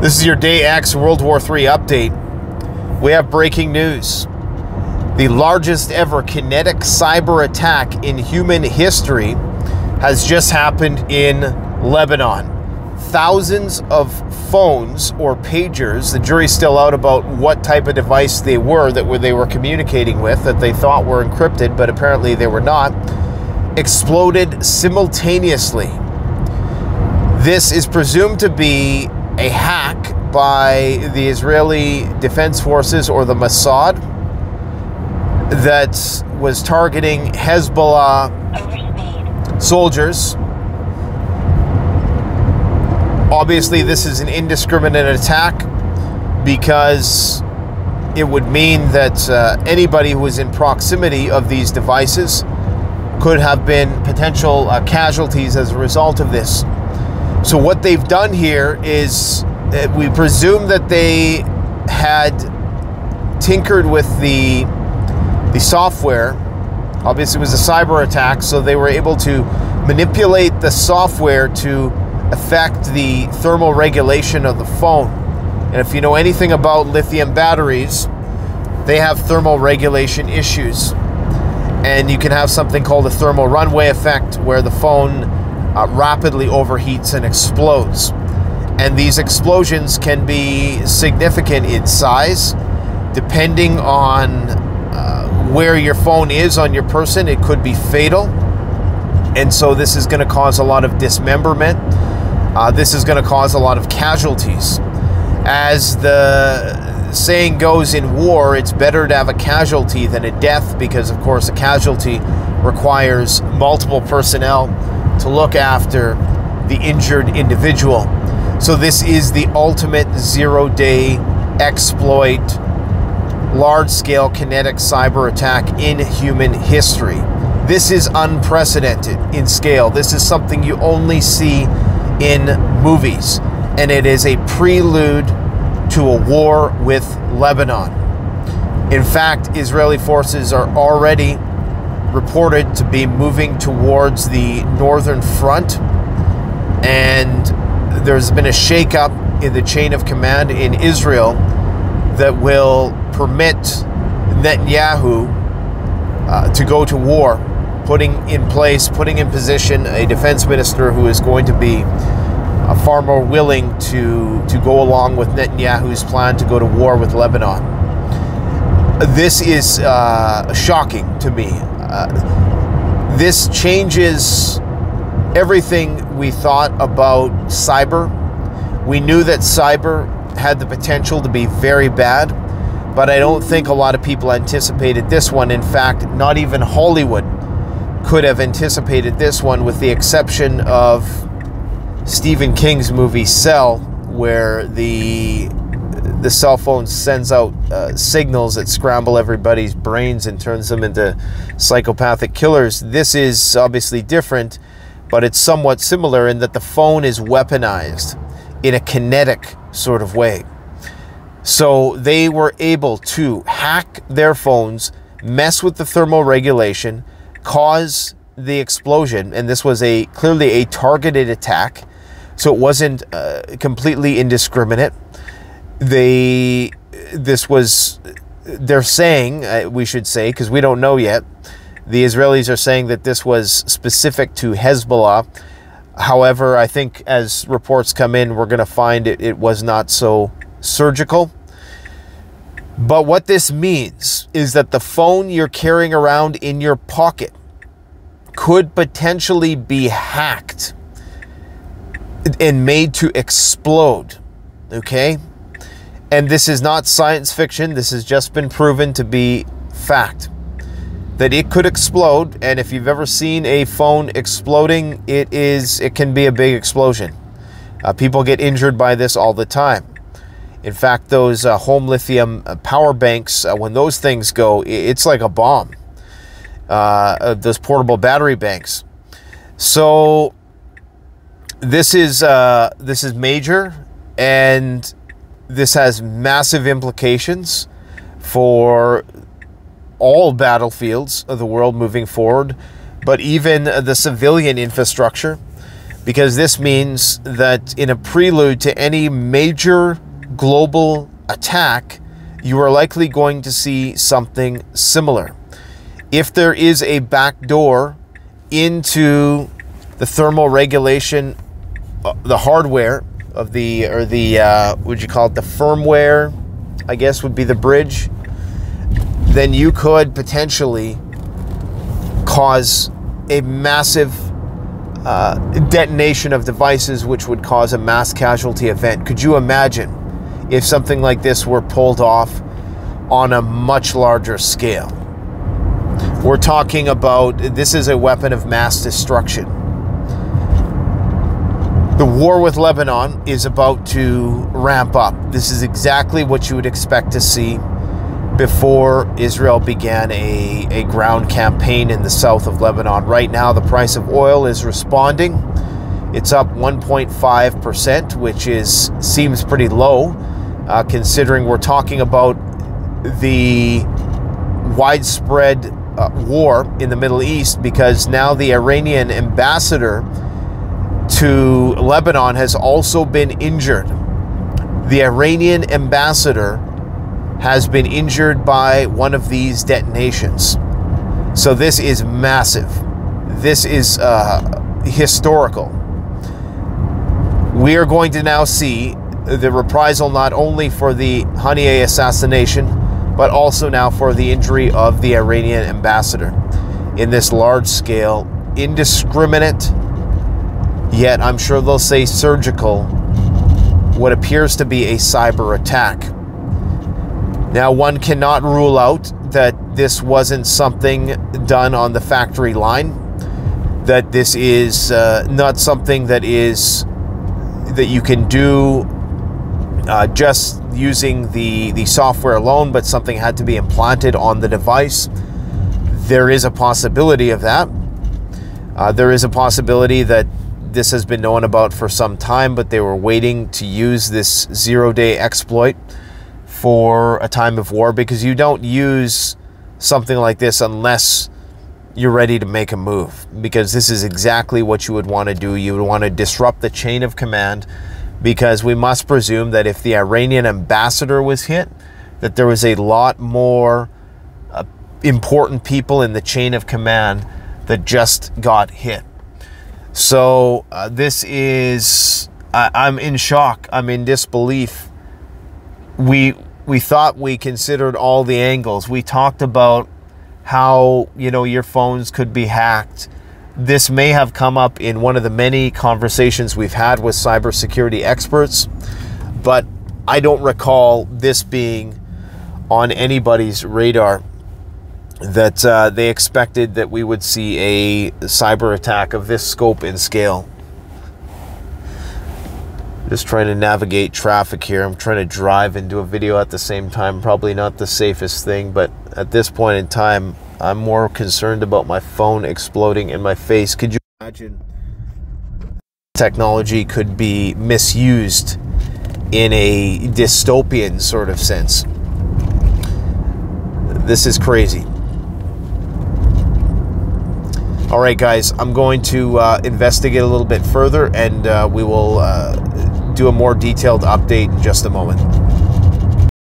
This is your Day X World War III update. We have breaking news. The largest ever kinetic cyber attack in human history has just happened in Lebanon. Thousands of phones or pagers, the jury's still out about what type of device they were that they were communicating with, that they thought were encrypted, but apparently they were not, exploded simultaneously. This is presumed to be a hack by the Israeli Defense Forces or the Mossad that was targeting Hezbollah soldiers. Obviously, this is an indiscriminate attack because it would mean that anybody who was in proximity of these devices could have been potential casualties as a result of this. So what they've done here is we presume that they had tinkered with the software. Obviously, it was a cyber attack, so they were able to manipulate the software to affect the thermal regulation of the phone. And if you know anything about lithium batteries, they have thermal regulation issues. And you can have something called a thermal runaway effect, where the phone rapidly overheats and explodes. And these explosions can be significant in size. Depending on where your phone is on your person, it could be fatal. And so this is going to cause a lot of dismemberment. This is going to cause a lot of casualties. As the saying goes in war, it's better to have a casualty than a death, because of course a casualty requires multiple personnel to look after the injured individual. So this is the ultimate zero-day exploit, large-scale kinetic cyber attack in human history. This is unprecedented in scale. This is something you only see in movies, and it is a prelude to a war with Lebanon. In fact, Israeli forces are already reported to be moving towards the northern front, and there's been a shakeup in the chain of command in Israel that will permit Netanyahu to go to war, putting in position a defense minister who is going to be far more willing to go along with Netanyahu's plan to go to war with Lebanon. This is shocking to me. This changes everything we thought about cyber. We knew that cyber had the potential to be very bad, but I don't think a lot of people anticipated this one. In fact, not even Hollywood could have anticipated this one, with the exception of Stephen King's movie Cell, where the cell phone sends out signals that scramble everybody's brains and turns them into psychopathic killers. This is obviously different, but it's somewhat similar in that the phone is weaponized in a kinetic sort of way. So they were able to hack their phones, mess with the thermal regulation, cause the explosion, and this was clearly a targeted attack, so it wasn't completely indiscriminate. They're saying, we should say, because we don't know yet, the Israelis are saying that this was specific to Hezbollah. However, I think as reports come in, we're going to find it was not so surgical. But what this means is that the phone you're carrying around in your pocket could potentially be hacked and made to explode, okay? And this is not science fiction. This has just been proven to be fact, that it could explode. And if you've ever seen a phone exploding, it can be a big explosion. People get injured by this all the time. In fact, those home lithium power banks, when those things go, it's like a bomb. Those portable battery banks. So this is major, and this has massive implications for all battlefields of the world moving forward, but even the civilian infrastructure, because this means that in a prelude to any major global attack, you are likely going to see something similar. If there is a backdoor into the thermal regulation, the hardware of the, or the, would you call it the firmware, I guess would be the bridge, then you could potentially cause a massive detonation of devices, which would cause a mass casualty event. Could you imagine if something like this were pulled off on a much larger scale? We're talking about, this is a weapon of mass destruction. The war with Lebanon is about to ramp up. This is exactly what you would expect to see before Israel began a ground campaign in the south of Lebanon. Right now, the price of oil is responding. It's up 1.5%, which seems pretty low, considering we're talking about the widespread war in the Middle East, because now the Iranian ambassador to Lebanon has also been injured. The Iranian ambassador has been injured by one of these detonations. So this is massive. This is historical. We are going to now see the reprisal not only for the Haniyeh assassination, but also now for the injury of the Iranian ambassador in this large-scale, indiscriminate, yet I'm sure they'll say surgical, what appears to be a cyber attack. Now, one cannot rule out that this wasn't something done on the factory line, that this is not something that you can do just using the software alone, but something had to be implanted on the device. There is a possibility of that. There is a possibility that this has been known about for some time, but they were waiting to use this zero-day exploit for a time of war, because you don't use something like this unless you're ready to make a move, because this is exactly what you would want to do. You would want to disrupt the chain of command, because we must presume that if the Iranian ambassador was hit, that there was a lot more important people in the chain of command that just got hit. So this is, I'm in shock. I'm in disbelief. We thought we considered all the angles. We talked about how, you know, your phones could be hacked. This may have come up in one of the many conversations we've had with cybersecurity experts, but I don't recall this being on anybody's radar, that they expected that we would see a cyber attack of this scope and scale. Just trying to navigate traffic here. I'm trying to drive and do a video at the same time. Probably not the safest thing, but at this point in time, I'm more concerned about my phone exploding in my face. Could you imagine technology could be misused in a dystopian sort of sense? This is crazy. All right, guys, I'm going to investigate a little bit further, and we will do a more detailed update in just a moment.